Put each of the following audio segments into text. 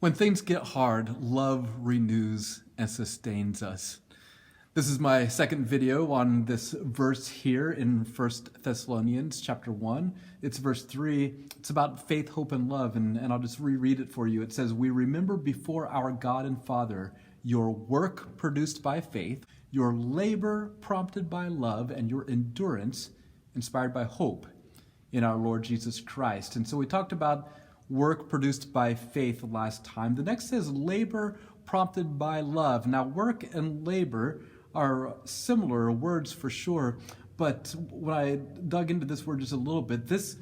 When things get hard, love renews and sustains us. This is my second video on this verse here in 1 Thessalonians chapter 1. It's verse 3. It's about faith, hope, and love, and I'll just reread it for you. It says, "We remember before our God and Father your work produced by faith, your labor prompted by love, and your endurance inspired by hope in our Lord Jesus Christ." And so we talked about work produced by faith last time. The next says labor prompted by love. Now, work and labor are similar words for sure, but when I dug into this word just a little bit, this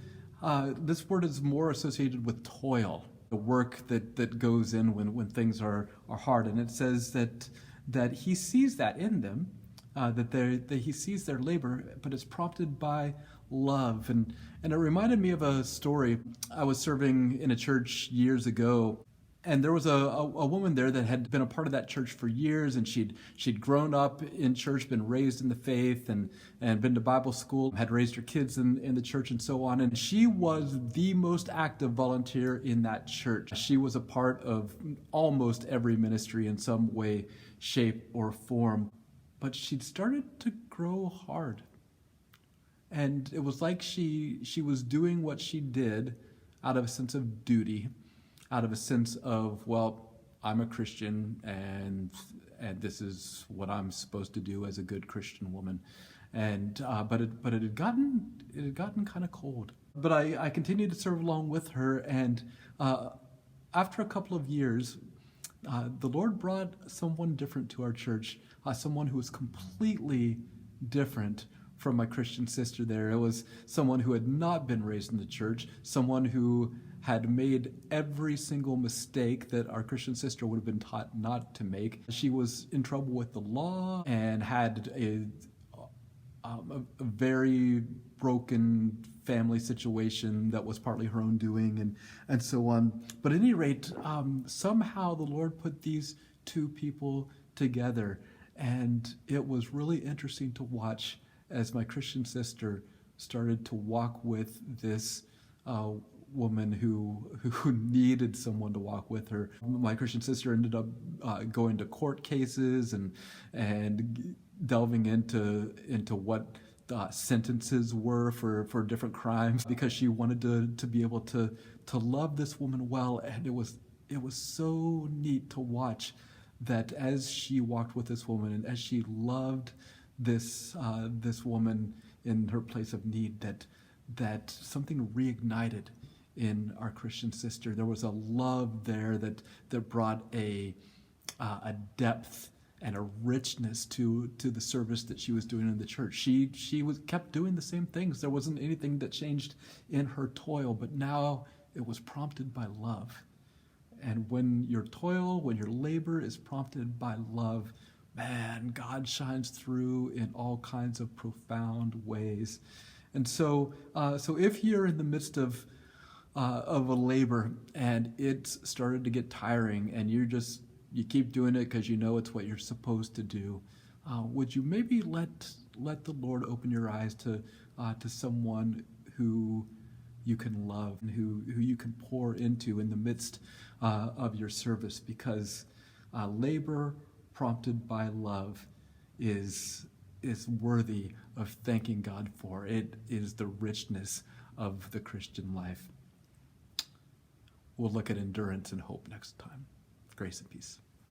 word is more associated with toil, the work that goes in when things are hard. And it says that he sees that in them, that he sees their labor, but it's prompted by love. And it reminded me of a story. I was serving in a church years ago, and there was a woman there that had been a part of that church for years, and she'd grown up in church, been raised in the faith, and been to Bible school, had raised her kids in the church and so on. And she was the most active volunteer in that church. She was a part of almost every ministry in some way, shape, or form. But she'd started to grow hard. And it was like she was doing what she did out of a sense of duty, out of a sense of, well, I'm a Christian and this is what I'm supposed to do as a good Christian woman. And but it had gotten kind of cold. But I continued to serve along with her, and after a couple of years, the Lord brought someone different to our church, someone who was completely different from my Christian sister there. It was someone who had not been raised in the church, someone who had made every single mistake that our Christian sister would have been taught not to make. She was in trouble with the law and had a very broken family situation that was partly her own doing, and so on. But at any rate, somehow the Lord put these two people together, and it was really interesting to watch as my Christian sister started to walk with this woman who needed someone to walk with her. My Christian sister ended up going to court cases and delving into what sentences were for different crimes, because she wanted to be able to love this woman well. And it was so neat to watch that as she walked with this woman and as she loved this woman in her place of need, that something reignited in our Christian sister. There was a love there that brought a depth and a richness to the service that she was doing in the church. She kept doing the same things. There wasn't anything that changed in her toil, but now it was prompted by love. And when your labor is prompted by love, man, God shines through in all kinds of profound ways. And so if you're in the midst of a labor and it's started to get tiring and you keep doing it because you know it's what you're supposed to do, would you maybe let the Lord open your eyes to someone who you can love and who you can pour into in the midst of your service? Because labor prompted by love is worthy of thanking God for. It is the richness of the Christian life. We'll look at endurance and hope next time. Grace and peace.